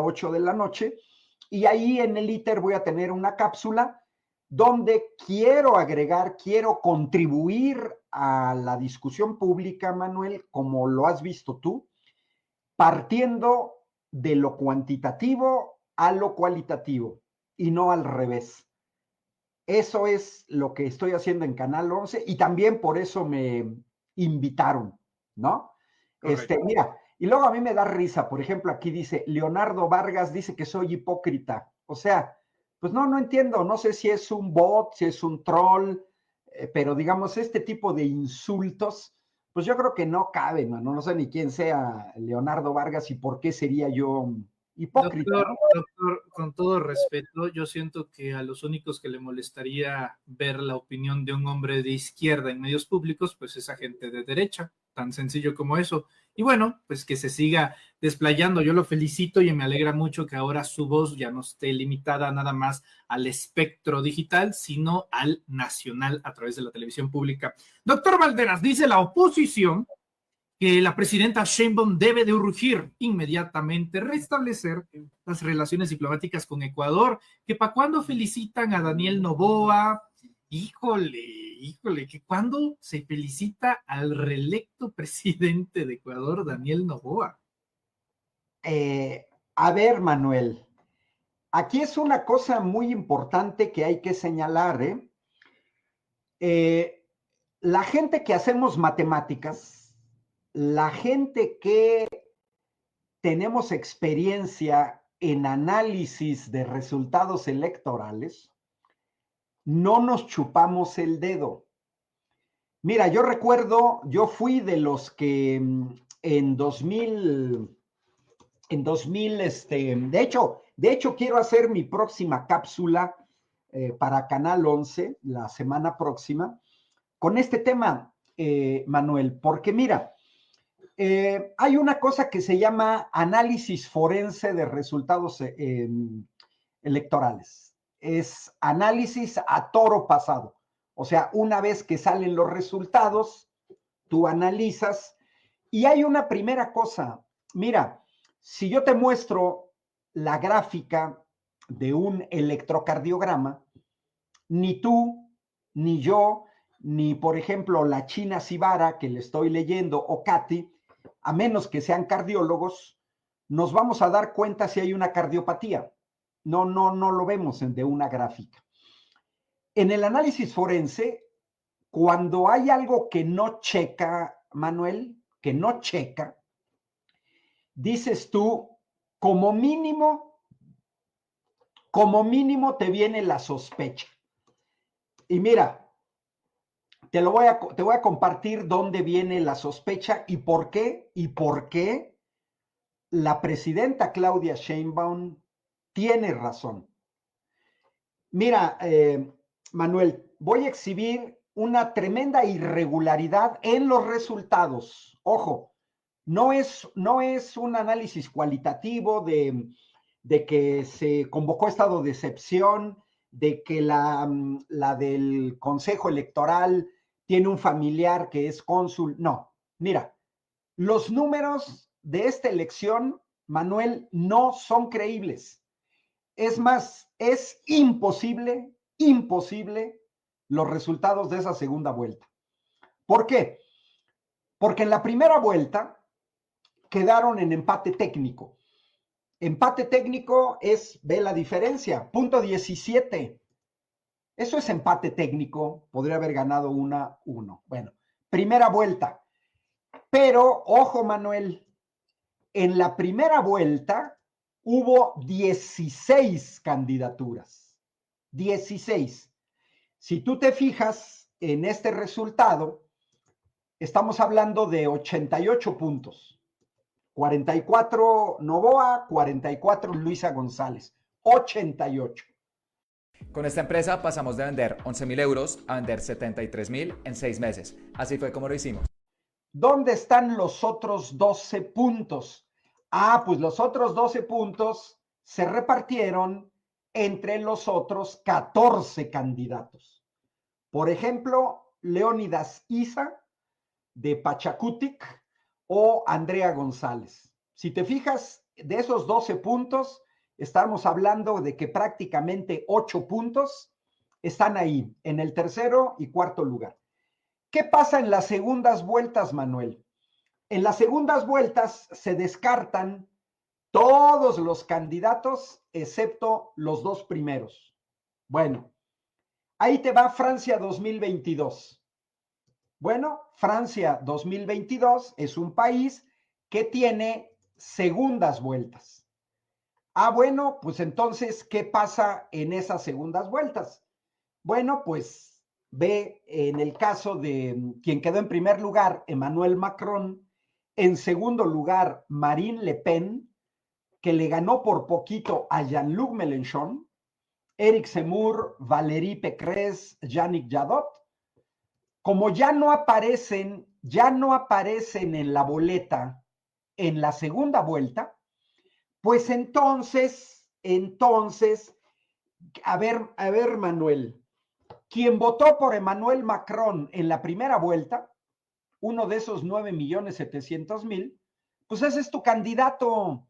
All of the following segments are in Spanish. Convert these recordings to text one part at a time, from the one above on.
8 de la noche, y ahí en el ITER voy a tener una cápsula donde quiero agregar, quiero contribuir a la discusión pública, Manuel, como lo has visto tú, partiendo de lo cuantitativo a lo cualitativo y no al revés. Eso es lo que estoy haciendo en Canal 11 y también por eso me invitaron, ¿no? Mira, y luego a mí me da risa, por ejemplo, aquí dice, Leonardo Vargas dice que soy hipócrita. O sea, pues no entiendo, no sé si es un bot, si es un troll, pero digamos, este tipo de insultos, pues yo creo que no caben, no sé ni quién sea Leonardo Vargas y por qué sería yo hipócrita, ¿no? Doctor, con todo respeto, yo siento que a los únicos que le molestaría ver la opinión de un hombre de izquierda en medios públicos, pues es a gente de derecha, tan sencillo como eso. Y bueno, pues que se siga desplayando. Yo lo felicito y me alegra mucho que ahora su voz ya no esté limitada nada más al espectro digital, sino al nacional a través de la televisión pública. Doctor Valderas, dice la oposición que la presidenta Sheinbaum debe de urgir inmediatamente restablecer las relaciones diplomáticas con Ecuador, que para cuando felicitan a Daniel Noboa, híjole, que cuando se felicita al reelecto presidente de Ecuador, Daniel Noboa. A ver, Manuel, aquí es una cosa muy importante que hay que señalar, ¿eh? La gente que hacemos matemáticas, la gente que tenemos experiencia en análisis de resultados electorales, no nos chupamos el dedo. Mira, yo recuerdo, yo fui de los que en 2000, de hecho quiero hacer mi próxima cápsula para Canal 11 la semana próxima con este tema, Manuel, porque mira, hay una cosa que se llama análisis forense de resultados electorales. Es análisis a toro pasado. O sea, una vez que salen los resultados, tú analizas y hay una primera cosa. Mira, si yo te muestro la gráfica de un electrocardiograma, ni tú, ni yo, ni por ejemplo la China Sibara que le estoy leyendo o Katy, a menos que sean cardiólogos, nos vamos a dar cuenta si hay una cardiopatía. No lo vemos de una gráfica. En el análisis forense, cuando hay algo que no checa, Manuel, que no checa, dices tú, como mínimo te viene la sospecha. Y mira, te voy a compartir dónde viene la sospecha y por qué la presidenta Claudia Sheinbaum tiene razón. Mira, Manuel, voy a exhibir una tremenda irregularidad en los resultados. Ojo, no es un análisis cualitativo de que se convocó estado de excepción, de que la del Consejo Electoral tiene un familiar que es cónsul. No, mira, los números de esta elección, Manuel, no son creíbles. Es más, es imposible los resultados de esa segunda vuelta. ¿Por qué? Porque en la primera vuelta quedaron en empate técnico. Empate técnico ve la diferencia, punto 17. Eso es empate técnico, podría haber ganado 1-1. Bueno, primera vuelta. Pero, ojo, Manuel, en la primera vuelta hubo 16 candidaturas. 16. Si tú te fijas en este resultado, estamos hablando de 88 puntos. 44 Noboa, 44 Luisa González. 88. Con esta empresa pasamos de vender 11.000 euros a vender 73.000 en 6 meses. Así fue como lo hicimos. ¿Dónde están los otros 12 puntos? Pues los otros 12 puntos se repartieron entre los otros 14 candidatos. Por ejemplo, Leónidas Isa de Pachacutic o Andrea González. Si te fijas, de esos 12 puntos, estamos hablando de que prácticamente 8 puntos están ahí, en el tercero y cuarto lugar. ¿Qué pasa en las segundas vueltas, Manuel? En las segundas vueltas se descartan todos los candidatos excepto los dos primeros. Bueno, ahí te va Francia 2022. Bueno, Francia 2022 es un país que tiene segundas vueltas. Bueno, pues entonces, ¿qué pasa en esas segundas vueltas? Bueno, pues ve en el caso de quien quedó en primer lugar, Emmanuel Macron, en segundo lugar, Marine Le Pen, que le ganó por poquito a Jean-Luc Mélenchon, Éric Zemmour, Valérie Pécresse, Yannick Jadot. Como ya no aparecen en la boleta en la segunda vuelta, pues entonces, a ver, Manuel, quien votó por Emmanuel Macron en la primera vuelta, uno de esos 9.700.000, pues ese es tu candidato.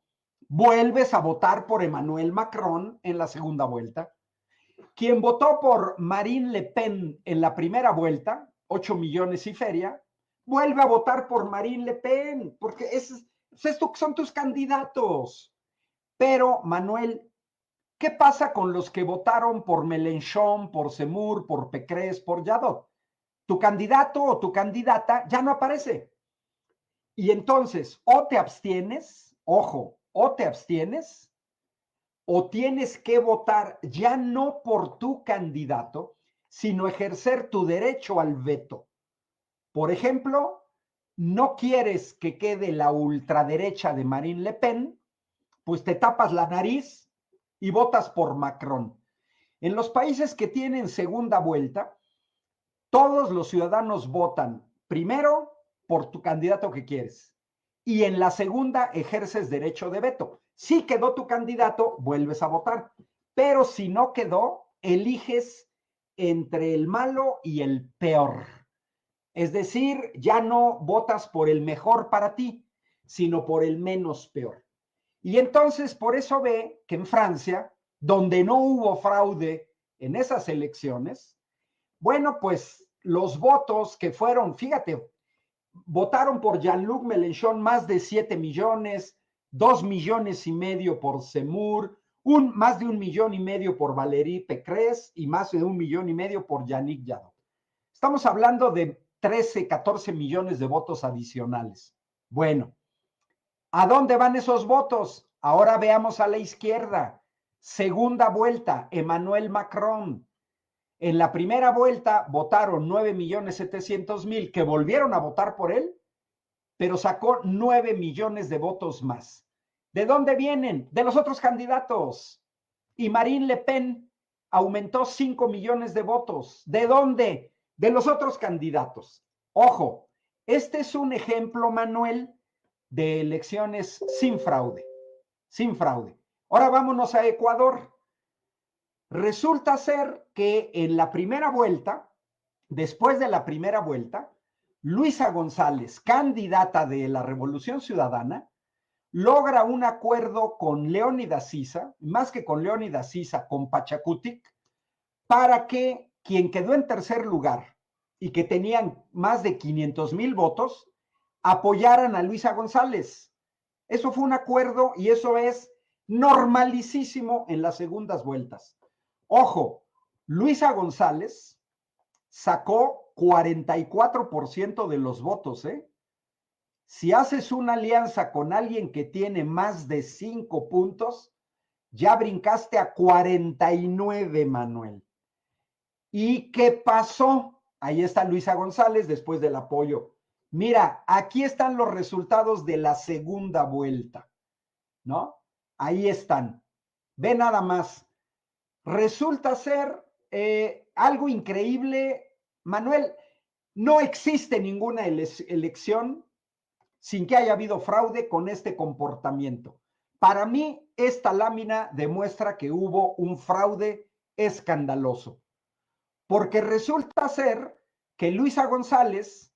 Vuelves a votar por Emmanuel Macron en la segunda vuelta. Quien votó por Marine Le Pen en la primera vuelta, 8 millones y feria, vuelve a votar por Marine Le Pen, porque son tus candidatos. Pero, Manuel, ¿qué pasa con los que votaron por Mélenchon, por Zemmour, por Pécresse, por Jadot? Tu candidato o tu candidata ya no aparece. Y entonces, o te abstienes, ojo, o te abstienes, o tienes que votar ya no por tu candidato, sino ejercer tu derecho al veto. Por ejemplo, no quieres que quede la ultraderecha de Marine Le Pen, pues te tapas la nariz y votas por Macron. En los países que tienen segunda vuelta, todos los ciudadanos votan primero por tu candidato que quieres y en la segunda ejerces derecho de veto. Si quedó tu candidato, vuelves a votar, pero si no quedó, eliges entre el malo y el peor. Es decir, ya no votas por el mejor para ti, sino por el menos peor. Y entonces, por eso ve que en Francia, donde no hubo fraude en esas elecciones, bueno, pues los votos que fueron, fíjate, votaron por Jean-Luc Mélenchon más de 7 millones, 2 millones y medio por Zemmour, más de 1,5 millones por Valérie Pécresse y más de 1,5 millones por Yannick Jadot. Estamos hablando de 13, 14 millones de votos adicionales. Bueno, ¿a dónde van esos votos? Ahora veamos a la izquierda. Segunda vuelta, Emmanuel Macron. En la primera vuelta votaron 9.700.000 que volvieron a votar por él, pero sacó 9 millones de votos más. ¿De dónde vienen? De los otros candidatos. Y Marine Le Pen aumentó 5 millones de votos. ¿De dónde? De los otros candidatos. Ojo, este es un ejemplo, Manuel, de elecciones sin fraude. Sin fraude. Ahora vámonos a Ecuador. Resulta ser que en la primera vuelta, después de la primera vuelta, Luisa González, candidata de la Revolución Ciudadana, logra un acuerdo con Leónidas Sisa, más que con Leónidas Sisa, con Pachacutic, para que quien quedó en tercer lugar y que tenían más de 500,000 votos, apoyaran a Luisa González. Eso fue un acuerdo y eso es normalísimo en las segundas vueltas. Ojo, Luisa González sacó 44% de los votos, ¿eh? Si haces una alianza con alguien que tiene más de 5 puntos, ya brincaste a 49, Manuel. ¿Y qué pasó? Ahí está Luisa González después del apoyo. Mira, aquí están los resultados de la segunda vuelta, ¿no? Ahí están. Ve nada más. Resulta ser algo increíble, Manuel. No existe ninguna elección sin que haya habido fraude con este comportamiento. Para mí, esta lámina demuestra que hubo un fraude escandaloso, porque resulta ser que Luisa González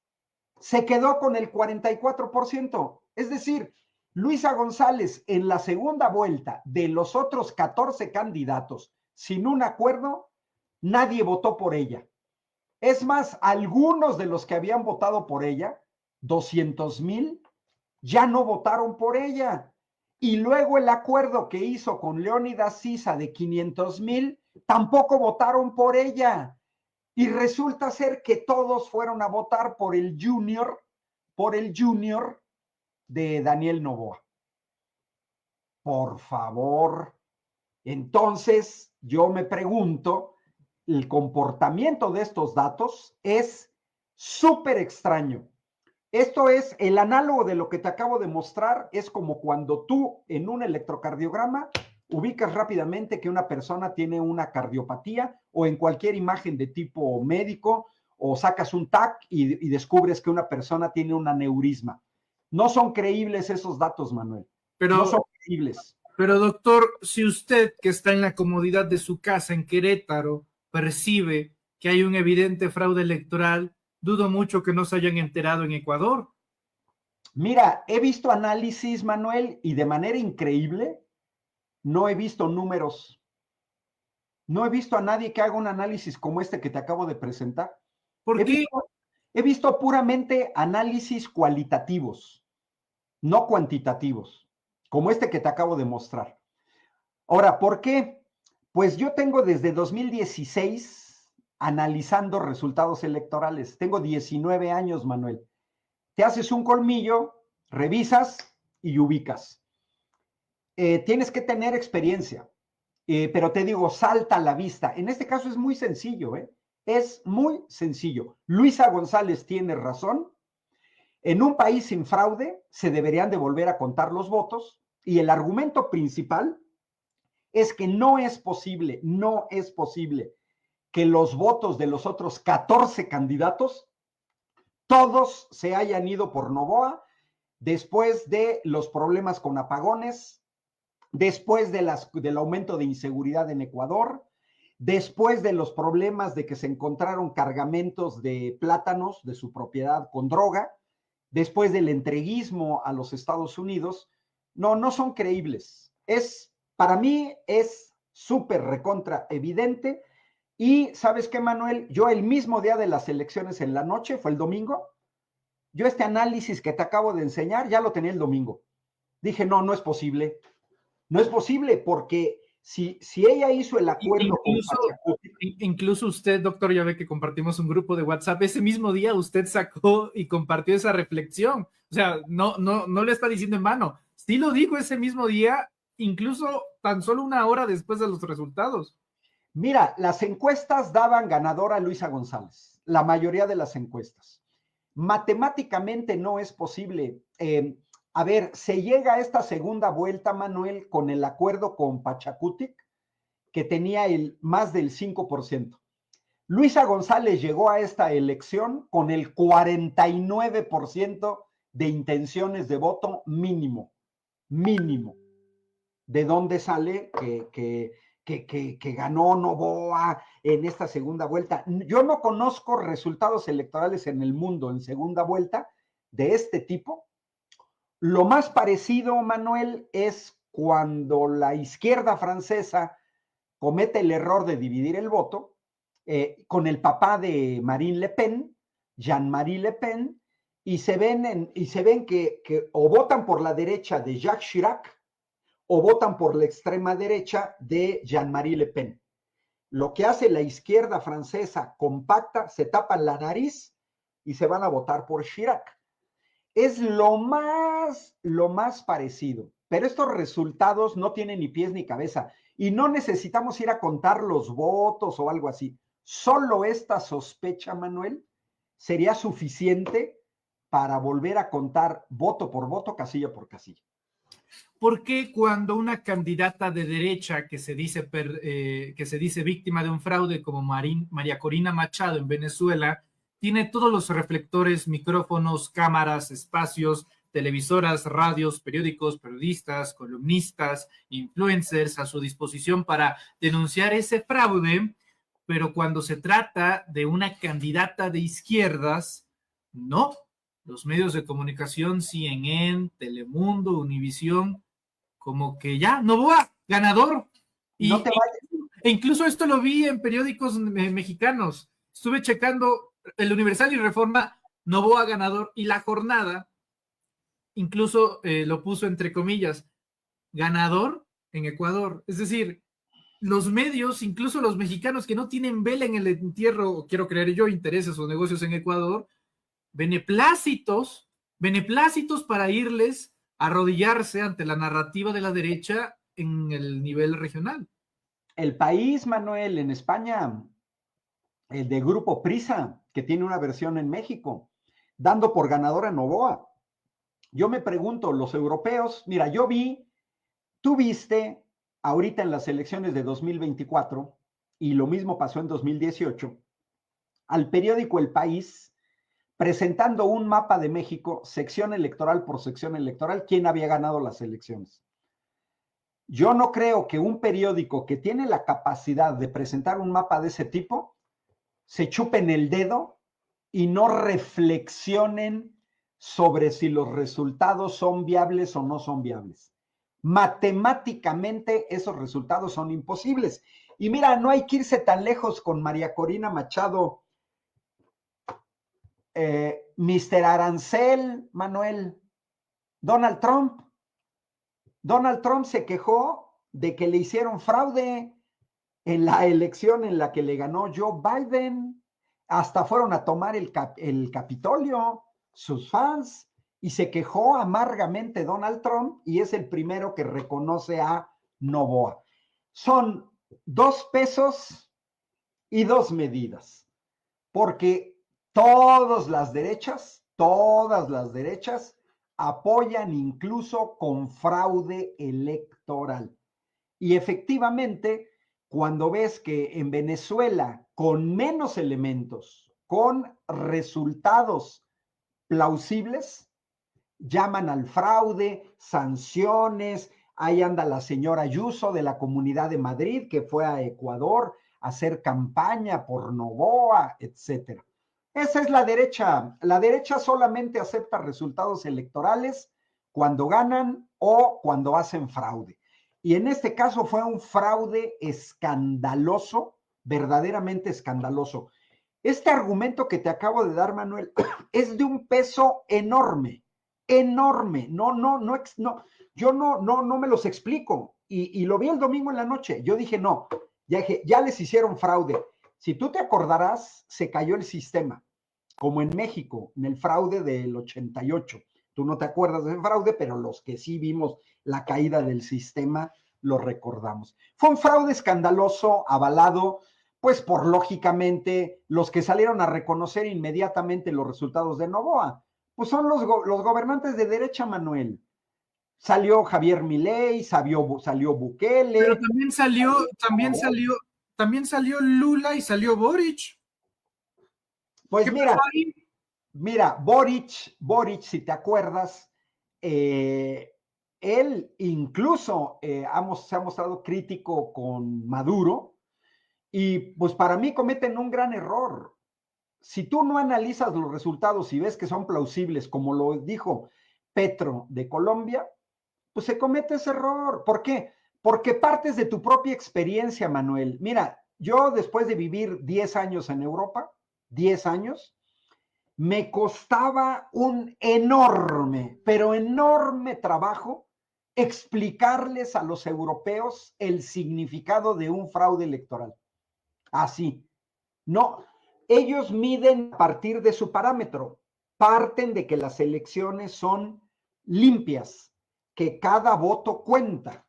se quedó con el 44%. Es decir, Luisa González, en la segunda vuelta, de los otros 14 candidatos, sin un acuerdo, nadie votó por ella. Es más, algunos de los que habían votado por ella, 200,000, ya no votaron por ella. Y luego el acuerdo que hizo con Leónidas Sisa de 500,000, tampoco votaron por ella. Y resulta ser que todos fueron a votar por el junior de Daniel Noboa. Por favor. Entonces, yo me pregunto, el comportamiento de estos datos es súper extraño. Esto es el análogo de lo que te acabo de mostrar, es como cuando tú en un electrocardiograma ubicas rápidamente que una persona tiene una cardiopatía, o en cualquier imagen de tipo médico, o sacas un TAC y descubres que una persona tiene un aneurisma. No son creíbles esos datos, Manuel. No son creíbles. Pero doctor, si usted que está en la comodidad de su casa en Querétaro percibe que hay un evidente fraude electoral, dudo mucho que no se hayan enterado en Ecuador. Mira, he visto análisis, Manuel, y de manera increíble no he visto números. No he visto a nadie que haga un análisis como este que te acabo de presentar. ¿Por qué? He visto puramente análisis cualitativos, no cuantitativos, como este que te acabo de mostrar. Ahora, ¿por qué? Pues yo tengo desde 2016 analizando resultados electorales. Tengo 19 años, Manuel. Te haces un colmillo, revisas y ubicas. Tienes que tener experiencia, pero te digo, salta a la vista. En este caso es muy sencillo, ¿eh? Es muy sencillo. Luisa González tiene razón. En un país sin fraude se deberían de volver a contar los votos, y el argumento principal es que no es posible que los votos de los otros 14 candidatos todos se hayan ido por Noboa después de los problemas con apagones, después del aumento de inseguridad en Ecuador, después de los problemas de que se encontraron cargamentos de plátanos de su propiedad con droga, después del entreguismo a los Estados Unidos. No son creíbles. Para mí es súper recontra evidente. Y ¿sabes qué, Manuel? Yo el mismo día de las elecciones en la noche, fue el domingo, yo este análisis que te acabo de enseñar ya lo tenía el domingo. Dije, no es posible. No es posible, porque si ella hizo el acuerdo incluso usted, doctor, ya ve que compartimos un grupo de WhatsApp, ese mismo día usted sacó y compartió esa reflexión. O sea, no le está diciendo en vano. Sí lo dijo ese mismo día, incluso tan solo una hora después de los resultados. Mira, las encuestas daban ganadora a Luisa González, la mayoría de las encuestas. Matemáticamente no es posible. A ver, se llega a esta segunda vuelta, Manuel, con el acuerdo con Pachacutic, que tenía más del 5%. Luisa González llegó a esta elección con el 49% de intenciones de voto mínimo. ¿De dónde sale que ganó Noboa en esta segunda vuelta? Yo no conozco resultados electorales en el mundo en segunda vuelta de este tipo. Lo más parecido, Manuel, es cuando la izquierda francesa comete el error de dividir el voto con el papá de Marine Le Pen, Jean-Marie Le Pen, y se ven que o votan por la derecha de Jacques Chirac o votan por la extrema derecha de Jean-Marie Le Pen. Lo que hace la izquierda francesa compacta, se tapan la nariz y se van a votar por Chirac. Es lo más parecido, pero estos resultados no tienen ni pies ni cabeza y no necesitamos ir a contar los votos o algo así. Solo esta sospecha, Manuel, sería suficiente para volver a contar voto por voto, casilla por casilla. ¿Por qué cuando una candidata de derecha que se dice víctima de un fraude como María Corina Machado en Venezuela tiene todos los reflectores, micrófonos, cámaras, espacios, televisoras, radios, periódicos, periodistas, columnistas, influencers a su disposición para denunciar ese fraude, pero cuando se trata de una candidata de izquierdas, no? los medios de comunicación, CNN, Telemundo, Univisión, como que ya, Noboa, ganador. No te vayas. E incluso esto lo vi en periódicos mexicanos. Estuve checando el Universal y Reforma, Noboa ganador, y La Jornada incluso lo puso entre comillas, ganador en Ecuador. Es decir, los medios, incluso los mexicanos que no tienen vela en el entierro, quiero creer yo, intereses o negocios en Ecuador, beneplácitos para irles a arrodillarse ante la narrativa de la derecha en el nivel regional. El País, Manuel, en España, el de Grupo Prisa, que tiene una versión en México, dando por ganadora a Noboa. Yo me pregunto, los europeos, mira, tú viste ahorita en las elecciones de 2024, y lo mismo pasó en 2018, al periódico El País, presentando un mapa de México, sección electoral por sección electoral, quién había ganado las elecciones. Yo no creo que un periódico que tiene la capacidad de presentar un mapa de ese tipo se chupen el dedo y no reflexionen sobre si los resultados son viables o no son viables. Matemáticamente esos resultados son imposibles. Y mira, no hay que irse tan lejos con María Corina Machado, Mr. Arancel, Manuel, Donald Trump. Donald Trump se quejó de que le hicieron fraude en la elección en la que le ganó Joe Biden. Hasta fueron a tomar el Capitolio, sus fans, y se quejó amargamente Donald Trump, y es el primero que reconoce a Noboa. Son 2 pesos y 2 medidas, porque todas las derechas apoyan incluso con fraude electoral. Y efectivamente, cuando ves que en Venezuela, con menos elementos, con resultados plausibles, llaman al fraude, sanciones. Ahí anda la señora Ayuso de la Comunidad de Madrid, que fue a Ecuador a hacer campaña por Noboa, etcétera. Esa es la derecha. La derecha solamente acepta resultados electorales cuando ganan o cuando hacen fraude. Y en este caso fue un fraude escandaloso, verdaderamente escandaloso. Este argumento que te acabo de dar, Manuel, es de un peso enorme, enorme. Yo no me los explico. Y lo vi el domingo en la noche. Yo dije, no, ya les hicieron fraude. Si tú te acordarás, se cayó el sistema, como en México, en el fraude del 88. Tú no te acuerdas del fraude, pero los que sí vimos la caída del sistema lo recordamos. Fue un fraude escandaloso, avalado, pues por lógicamente los que salieron a reconocer inmediatamente los resultados de Noboa, pues son los gobernantes de derecha, Manuel. Salió Javier Milei, salió Bukele. Pero también salió Lula y salió Boric. Pues mira, Boric, si te acuerdas, él incluso se ha mostrado crítico con Maduro, y pues para mí cometen un gran error. Si tú no analizas los resultados y ves que son plausibles, como lo dijo Petro de Colombia, pues se comete ese error. ¿Por qué? Porque partes de tu propia experiencia, Manuel. Mira, yo después de vivir 10 años en Europa, 10 años, me costaba un enorme, pero enorme trabajo explicarles a los europeos el significado de un fraude electoral. Así. No, ellos miden a partir de su parámetro. Parten de que las elecciones son limpias, que cada voto cuenta.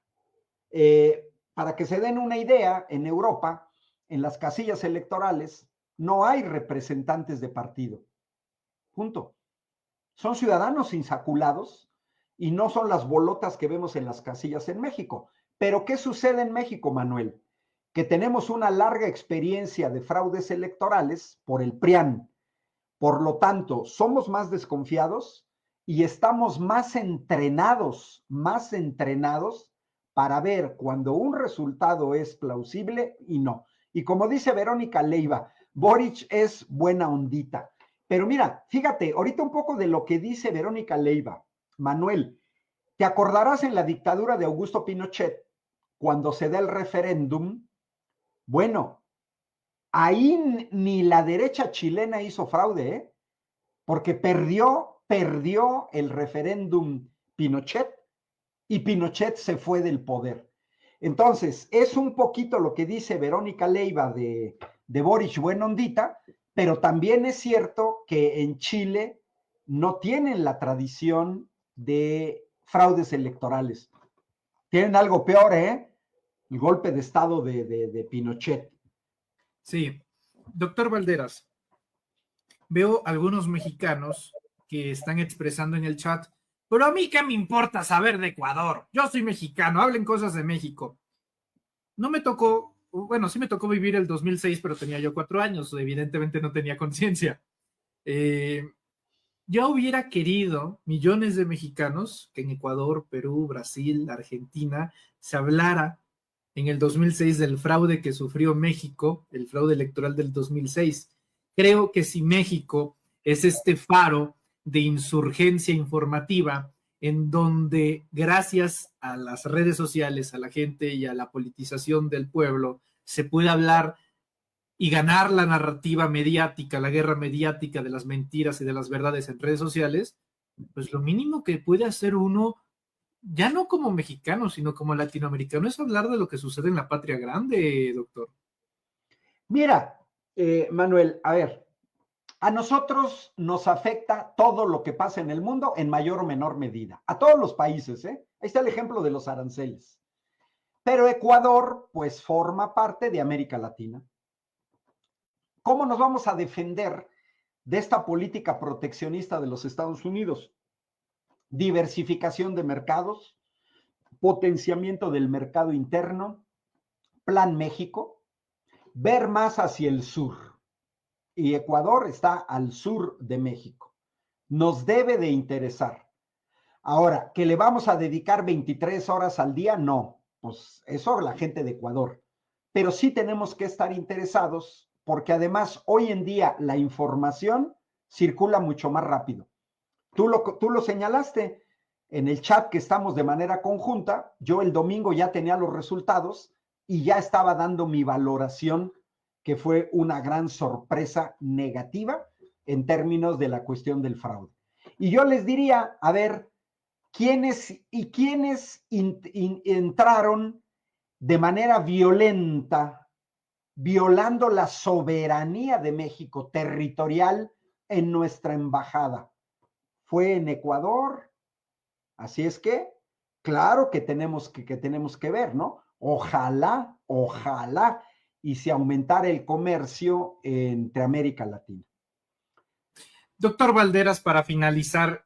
Para que se den una idea, en Europa, en las casillas electorales, no hay representantes de partido. Punto. Son ciudadanos insaculados y no son las bolotas que vemos en las casillas en México. Pero ¿qué sucede en México, Manuel? Que tenemos una larga experiencia de fraudes electorales por el PRIAN. Por lo tanto, somos más desconfiados y estamos más entrenados para ver cuando un resultado es plausible y no. Y como dice Verónica Leiva, Boric es buena ondita. Pero mira, fíjate, ahorita un poco de lo que dice Verónica Leiva. Manuel, te acordarás en la dictadura de Augusto Pinochet, cuando se da el referéndum, bueno, ahí ni la derecha chilena hizo fraude, ¿eh? Porque perdió el referéndum Pinochet y Pinochet se fue del poder. Entonces, es un poquito lo que dice Verónica Leiva de Boric Buenondita, pero también es cierto que en Chile no tienen la tradición de fraudes electorales. Tienen algo peor, ¿eh? El golpe de estado de Pinochet. Sí. Doctor Valderas, veo algunos mexicanos que están expresando en el chat, pero a mí qué me importa saber de Ecuador, yo soy mexicano, hablen cosas de México. No me tocó, bueno, sí me tocó vivir el 2006, pero tenía yo 4 años, evidentemente no tenía conciencia. Yo hubiera querido millones de mexicanos que en Ecuador, Perú, Brasil, Argentina se hablara en el 2006 del fraude que sufrió México, el fraude electoral del 2006. Creo que si México es este faro de insurgencia informativa en donde gracias a las redes sociales, a la gente y a la politización del pueblo, se puede hablar y ganar la narrativa mediática, la guerra mediática de las mentiras y de las verdades en redes sociales, pues lo mínimo que puede hacer uno, ya no como mexicano, sino como latinoamericano, es hablar de lo que sucede en la patria grande, doctor. Mira, Manuel, a ver, a nosotros nos afecta todo lo que pasa en el mundo en mayor o menor medida, a todos los países, ¿eh? Ahí está el ejemplo de los aranceles. Pero Ecuador, pues, forma parte de América Latina. ¿Cómo nos vamos a defender de esta política proteccionista de los Estados Unidos? Diversificación de mercados, potenciamiento del mercado interno, Plan México, ver más hacia el sur. Y Ecuador está al sur de México. Nos debe de interesar. Ahora, ¿que le vamos a dedicar 23 horas al día? No, pues eso la gente de Ecuador. Pero sí tenemos que estar interesados porque además hoy en día la información circula mucho más rápido. Tú lo señalaste en el chat que estamos de manera conjunta. Yo el domingo ya tenía los resultados y ya estaba dando mi valoración, que fue una gran sorpresa negativa en términos de la cuestión del fraude. Y yo les diría, a ver, ¿quiénes entraron de manera violenta, violando la soberanía de México territorial en nuestra embajada? Fue en Ecuador. Así es que, claro que tenemos que ver, ¿no? Ojalá, y se aumentara el comercio entre América Latina. Doctor Valderas, para finalizar,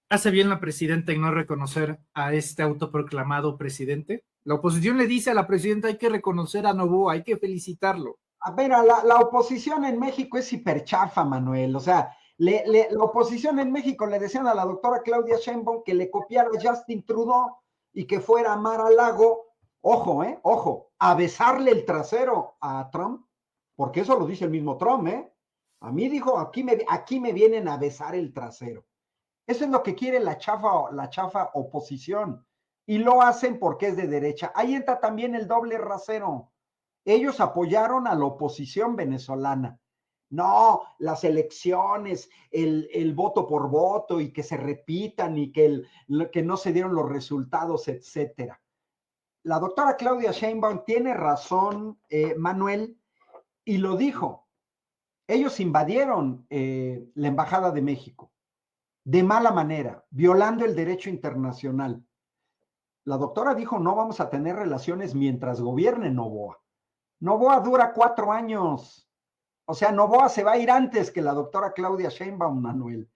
¿hace bien la presidenta en no reconocer a este autoproclamado presidente? La oposición le dice a la presidenta, hay que reconocer a Noboa, hay que felicitarlo. A ver, la oposición en México es hiperchafa, Manuel. O sea, la oposición en México le decían a la doctora Claudia Sheinbaum que le copiara a Justin Trudeau y que fuera a Mar-a-Lago, ojo, a besarle el trasero a Trump, porque eso lo dice el mismo Trump, ¿eh? A mí dijo, aquí me vienen a besar el trasero. Eso es lo que quiere la chafa oposición. Y lo hacen porque es de derecha. Ahí entra también el doble rasero. Ellos apoyaron a la oposición venezolana. No, las elecciones, el voto por voto y que se repitan y que no se dieron los resultados, etcétera. La doctora Claudia Sheinbaum tiene razón, Manuel, y lo dijo. Ellos invadieron la Embajada de México de mala manera, violando el derecho internacional. La doctora dijo, no vamos a tener relaciones mientras gobierne Noboa. Noboa dura 4 años. O sea, Noboa se va a ir antes que la doctora Claudia Sheinbaum, Manuel.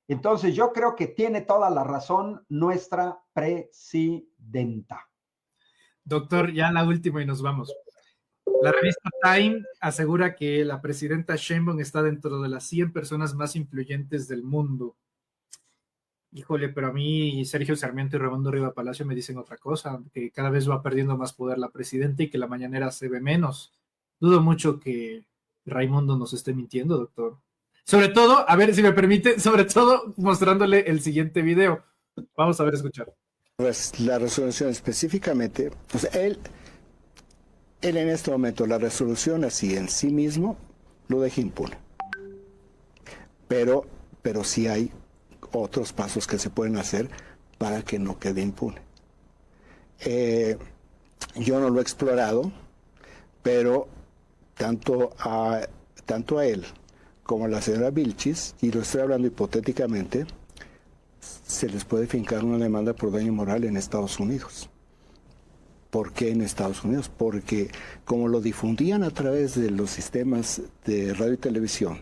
Entonces, yo creo que tiene toda la razón nuestra presidenta. Doctor, ya la última y nos vamos. La revista Time asegura que la presidenta Sheinbaum está dentro de las 100 personas más influyentes del mundo. Híjole, pero a mí Sergio Sarmiento y Ramón Riva Palacio me dicen otra cosa, que cada vez va perdiendo más poder la presidenta y que la mañanera se ve menos. Dudo mucho que Raimundo nos esté mintiendo, doctor. Sobre todo, a ver si me permite, sobre todo mostrándole el siguiente video. Vamos a ver, escuchar. La resolución específicamente, o sea, él en este momento, la resolución así en sí mismo lo deja impune. Pero sí hay otros pasos que se pueden hacer para que no quede impune. Yo no lo he explorado, pero tanto a él como a la señora Vilchis, y lo estoy hablando hipotéticamente, se les puede fincar una demanda por daño moral en Estados Unidos. ¿Por qué en Estados Unidos? Porque como lo difundían a través de los sistemas de radio y televisión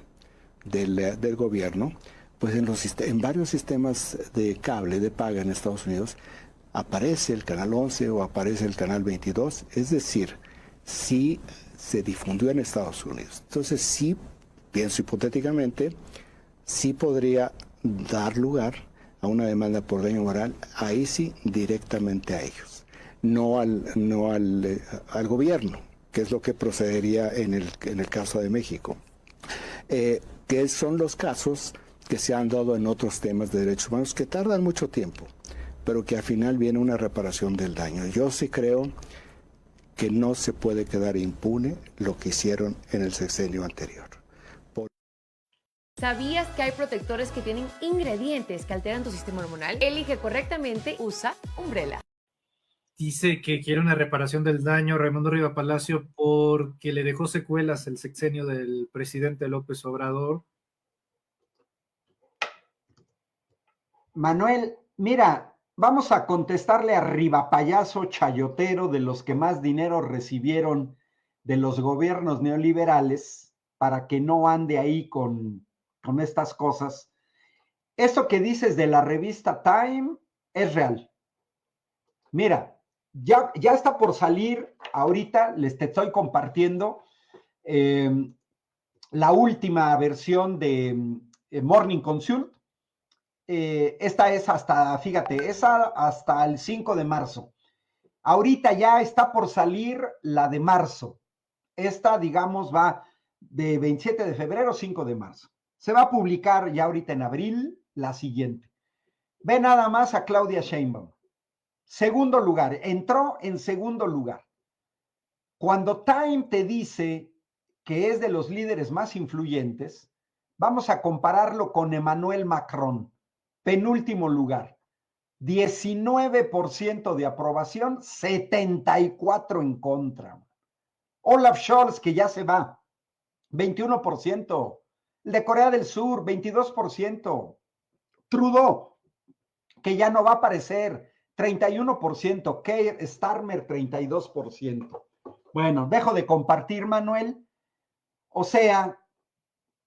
del gobierno, pues en varios sistemas de cable de paga en Estados Unidos aparece el canal 11 o aparece el canal 22, es decir, sí se difundió en Estados Unidos. Entonces sí, pienso hipotéticamente, sí podría dar lugar a una demanda por daño moral, ahí sí directamente a ellos, no al gobierno, que es lo que procedería en el caso de México, que son los casos que se han dado en otros temas de derechos humanos que tardan mucho tiempo, pero que al final viene una reparación del daño. Yo sí creo que no se puede quedar impune lo que hicieron en el sexenio anterior. ¿Sabías que hay protectores que tienen ingredientes que alteran tu sistema hormonal? Elige correctamente, usa Umbrella. Dice que quiere una reparación del daño Raimundo Riva Palacio porque le dejó secuelas el sexenio del presidente López Obrador. Manuel, mira, vamos a contestarle a Rivapayaso chayotero, de los que más dinero recibieron de los gobiernos neoliberales, para que no ande ahí con estas cosas. Eso que dices de la revista Time es real. Mira, ya está por salir, ahorita te estoy compartiendo la última versión de Morning Consult. Esta es hasta, fíjate, hasta el 5 de marzo. Ahorita ya está por salir la de marzo. Esta, digamos, va de 27 de febrero, 5 de marzo. Se va a publicar ya ahorita en abril la siguiente. Ve nada más a Claudia Sheinbaum. Segundo lugar, entró en segundo lugar. Cuando Time te dice que es de los líderes más influyentes, vamos a compararlo con Emmanuel Macron. Penúltimo lugar, 19% de aprobación, 74% en contra. Olaf Scholz, que ya se va, 21%. El de Corea del Sur, 22%. Trudeau, que ya no va a aparecer, 31%. Keir Starmer, 32%. Bueno, dejo de compartir, Manuel. O sea,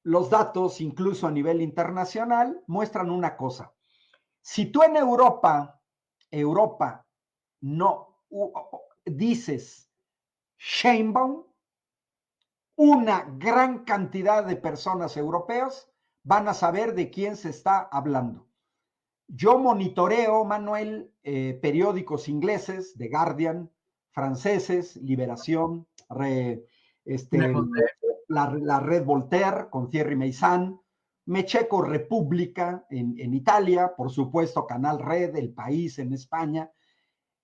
los datos, incluso a nivel internacional, muestran una cosa. Si tú en Europa, no dices Sheinbaum, una gran cantidad de personas europeas van a saber de quién se está hablando. Yo monitoreo, Manuel, periódicos ingleses, The Guardian, franceses, Liberación, la Red Voltaire con Thierry Meyssan, me checo República en Italia, por supuesto Canal Red, El País en España,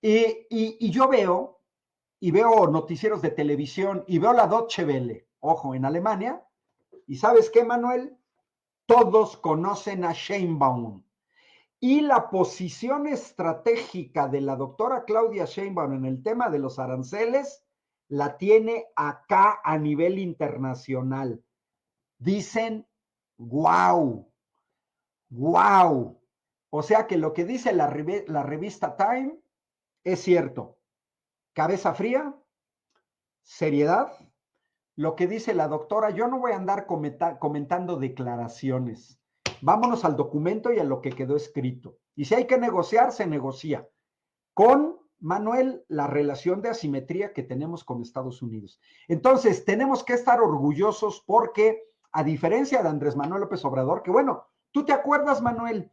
y yo veo noticieros de televisión y veo la Deutsche Welle, ojo, en Alemania, y ¿sabes qué, Manuel? Todos conocen a Sheinbaum. Y la posición estratégica de la doctora Claudia Sheinbaum en el tema de los aranceles la tiene acá a nivel internacional. Dicen, wow. O sea que lo que dice la revista Time es cierto. Cabeza fría, seriedad. Lo que dice la doctora, yo no voy a andar comentando declaraciones. Vámonos al documento y a lo que quedó escrito. Y si hay que negociar, se negocia. Con, Manuel, la relación de asimetría que tenemos con Estados Unidos. Entonces, tenemos que estar orgullosos porque, a diferencia de Andrés Manuel López Obrador, que bueno, ¿tú te acuerdas, Manuel?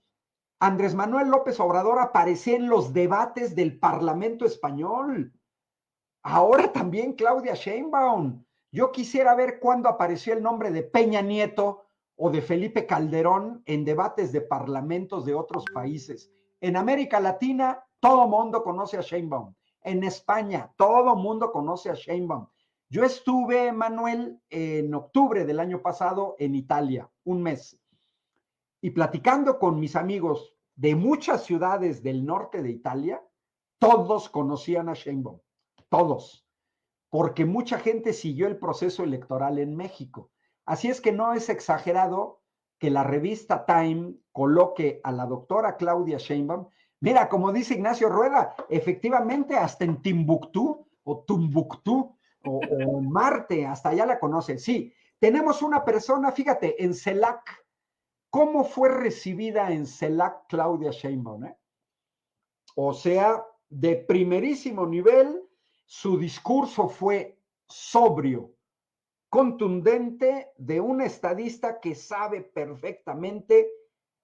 Andrés Manuel López Obrador aparecía en los debates del Parlamento español. Ahora también Claudia Sheinbaum. Yo quisiera ver cuándo apareció el nombre de Peña Nieto o de Felipe Calderón en debates de parlamentos de otros países. En América Latina, todo mundo conoce a Sheinbaum. En España, todo mundo conoce a Sheinbaum. Yo estuve, Manuel, en octubre del año pasado en Italia, un mes, y platicando con mis amigos de muchas ciudades del norte de Italia, todos conocían a Sheinbaum, todos, porque mucha gente siguió el proceso electoral en México. Así es que no es exagerado que la revista Time coloque a la doctora Claudia Sheinbaum. Mira, como dice Ignacio Rueda, efectivamente hasta en Timbuktu o Tumbuctú o Marte, hasta allá la conoce. Sí, tenemos una persona, fíjate, en CELAC. ¿Cómo fue recibida en CELAC Claudia Sheinbaum? O sea, de primerísimo nivel, su discurso fue sobrio, contundente, de una estadista que sabe perfectamente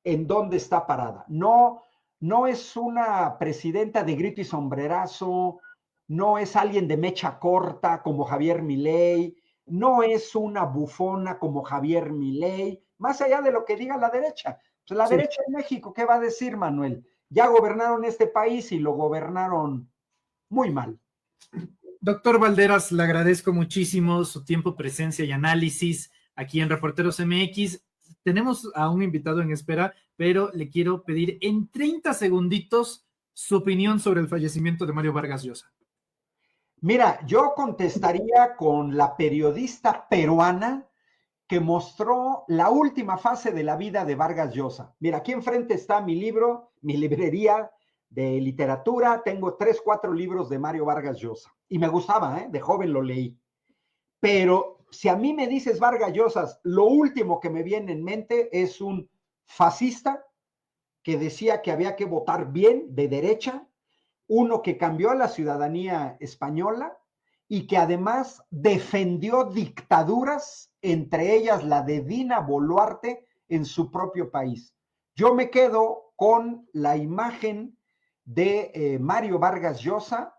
en dónde está parada. No, no es una presidenta de grito y sombrerazo, no es alguien de mecha corta como Javier Milei, no es una bufona como Javier Milei, más allá de lo que diga la derecha. Pues la derecha en México, ¿qué va a decir, Manuel? Ya gobernaron este país y lo gobernaron muy mal. Doctor Valderas, le agradezco muchísimo su tiempo, presencia y análisis aquí en Reporteros MX. Tenemos a un invitado en espera, pero le quiero pedir en 30 segunditos su opinión sobre el fallecimiento de Mario Vargas Llosa. Mira, yo contestaría con la periodista peruana que mostró la última fase de la vida de Vargas Llosa. Mira, aquí enfrente está mi libro, mi librería de literatura. Tengo 3, 4 libros de Mario Vargas Llosa. Y me gustaba, de joven lo leí. Pero si a mí me dices Vargas Llosa, lo último que me viene en mente es un fascista que decía que había que votar bien, de derecha, uno que cambió a la ciudadanía española y que además defendió dictaduras, entre ellas la de Dina Boluarte en su propio país. Yo me quedo con la imagen de Mario Vargas Llosa,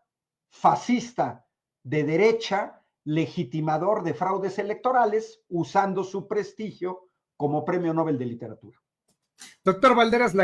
fascista de derecha, legitimador de fraudes electorales, usando su prestigio como Premio Nobel de Literatura. Doctor Valderas,